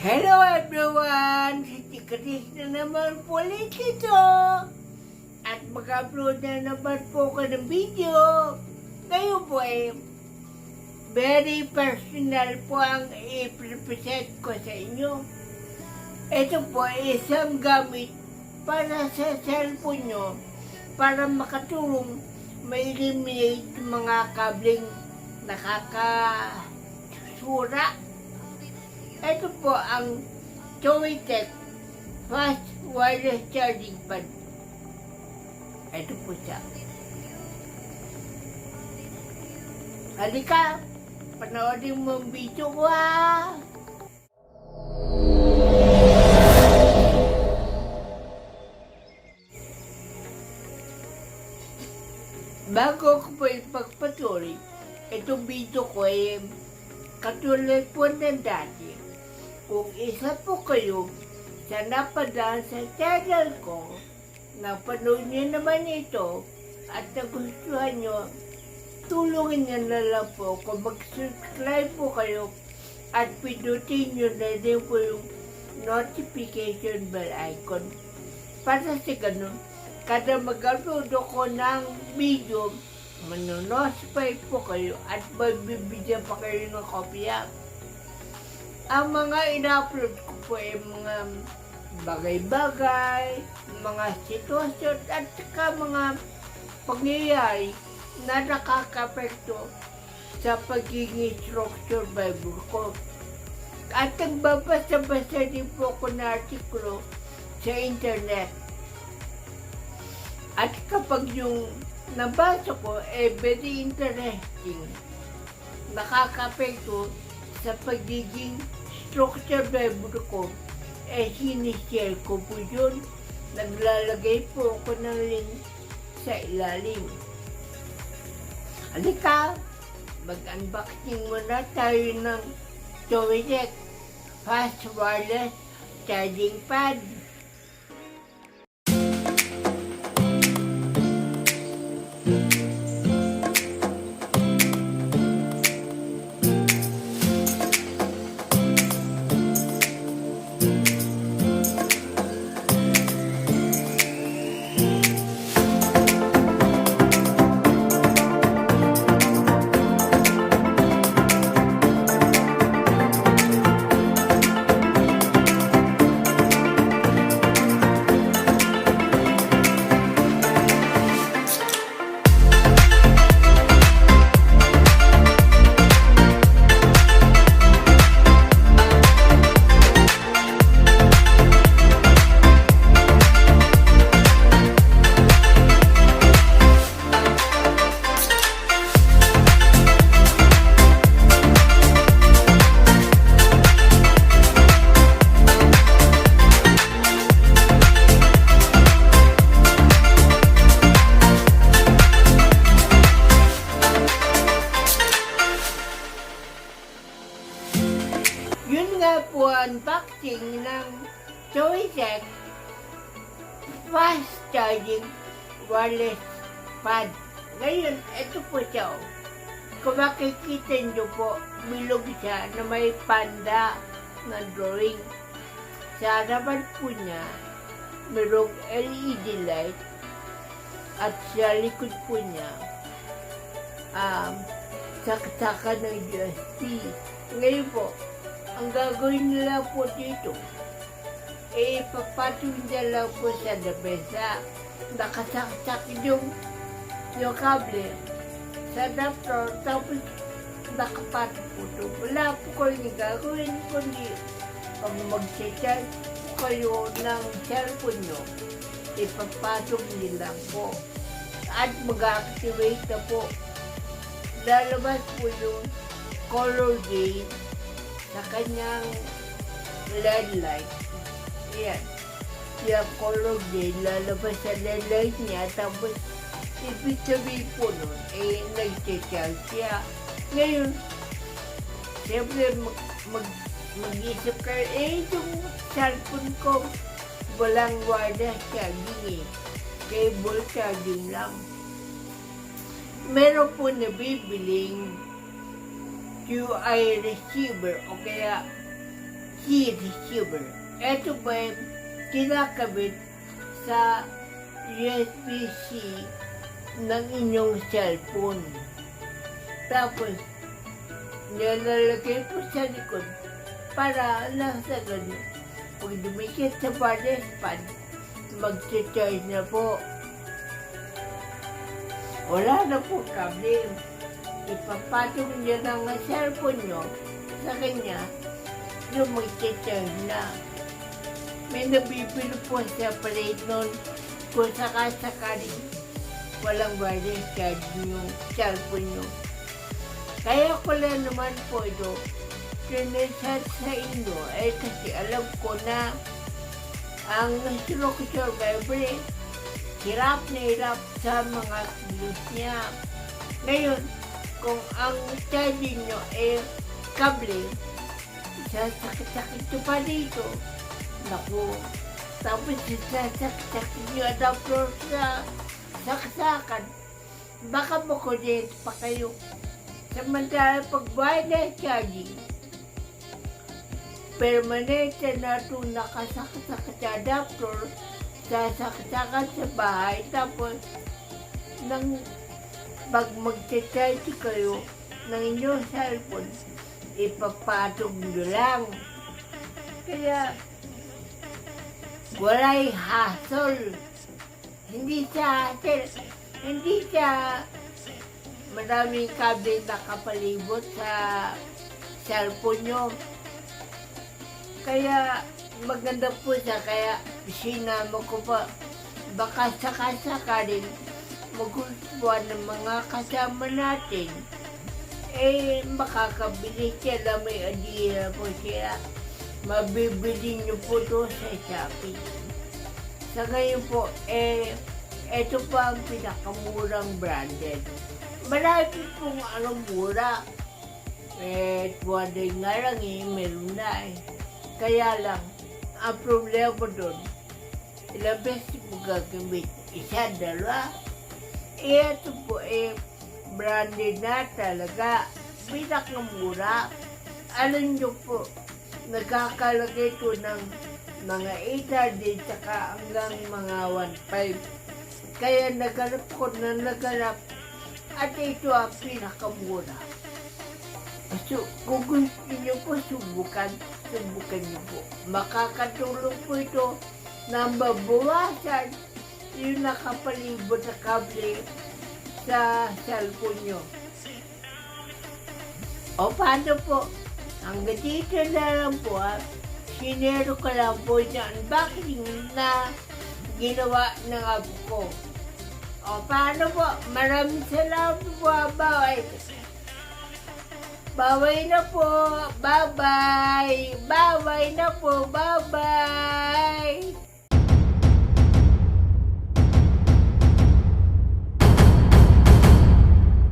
Hello everyone! Si Cris na naman po ulit ito. At mag-upload na naman po ko ng video. Ngayon po very personal po ang i-present ko sa inyo. Ito po isang gamit para sa cellphone nyo para makatulong ma-eliminate mga kableng nakakasura. Ito po ang Choeteçh fast wireless charging pad. Ito po siya. Halika, panoodin mo ang video ko ha. Bago ko po ipagpatuloy, itong video ko katulad po ng dati. Kung isa po kayo sa napadaan sa channel ko, napanood niyo naman ito at nagustuhan nyo, tulungin nyo na lang po kung mag-subscribe po kayo at pindutin nyo na din po yung notification bell icon. Para sa ganun, kada mag-upload ako ng video, manonotify po kayo at magbibigyan pa kayo ng kopya. Ang mga ina-upload ko po ay mga bagay-bagay, mga sitwasyon at saka mga pangyayari na nakaka-apekto sa pagiging stroke survivor ko. At nagbabasa-basa din po ako na artikulo sa internet. At kapag yung nabasa ko very interesting, nakaka-apekto sa pagiging stroke survivor ko, sinishare ko po yun. Naglalagay po ako ng link sa ilalim. Halika, mag-unboxing muna tayo ng Choeteçh fast wireless charging pad. Yun nga po unboxing ng Choeteçh fast charging wireless pad. Ngayon, ito po siya. Kung makikita nyo po, bilog siya na may panda na drawing. Sa harapan po niya, mayroong LED light at sa likod po niya, saksakan ng USB. Ngayon po, ang gagawin nila po dito, ipapatong nila lang po sa lamesa. Nakasaksak yung kable sa adapter, tapos nakapatong po ito. Wala po kayong gagawin, kundi pag mag-charge po kayo ng cellphone nyo, ipapatong nila po. At mag-activate na po. Lalabas po yung color gauge sa kanyang LED light. Yan. Yung color gauge, lalabas sa LED light niya, tapos ibig sabihin po nun, nag-charge siya. Ngayon, siyempre mag-isip kayo, yung cellphone ko, walang wireless charging cable charging lang. Meron po nabibiling QI receiver o kaya key receiver. Ito ba yung kinakabit sa USB-C ng inyong cellphone. Tapos, nilalagay po sa likod para nasa ganun. Pag dumikit sa wireless pad, mag-charge na po. Wala na po kable. Ipapatong niyo ng cellphone nyo sa kanya, yung mag-charge na. May nabibili po sa plate nun kung sakasakaling walang wireless charge yung cellphone nyo. Kaya ko lang naman po ito sinesat sa inyo kasi alam ko na ang Stroke Survivor hirap na hirap sa mga kilos niya. Ngayon, kung ang charging nyo kable, sasakit-sakit nyo pa dito. Naku, tapos sasakit-sakit nyo adapter sa saksakan. Baka makulit pa kayo. Samantala pag wireless charging, permanent na ito nakasakit sa adapter, sasaksakan sa bahay, tapos pag mag-charge kayo ng inyong cellphone, ipapatog nyo lang. Kaya, walay hassle. Hindi siya maraming kable nakapalibot sa cellphone nyo. Kaya, maganda po siya. Kaya, sinama ko pa. Baka sakasakaling magustuhan ng mga kasama natin. Makakabili siya na may idea po siya. Mabibili niyo po ito sa Shopee. Sa ngayon po, ito pa ang pinakamurang branded. Marami pong mura. 200 nga lang meron na Kaya lang, ang problema doon, ilang beses mo gagamit? Isa, dalawa? Ito po branded na talaga. Pinakamura. Alam niyo po, nagkakalagay ito ng mga 800 saka hanggang mga 1.5. Kaya nagalap at ito ang pinakamura. So, kung gusto niyo po subukan niyo po. Makakatulong po ito na mabawasan yung nakapalibot na kable sa cellphone nyo. O paano po? Hanggang dito na lang po sinero ko lang po yung unboxing na ginawa ng apo ko. O paano po? Maraming salamat po. Bye-bye na po. Bye-bye. Bye-bye na po. Bye-bye.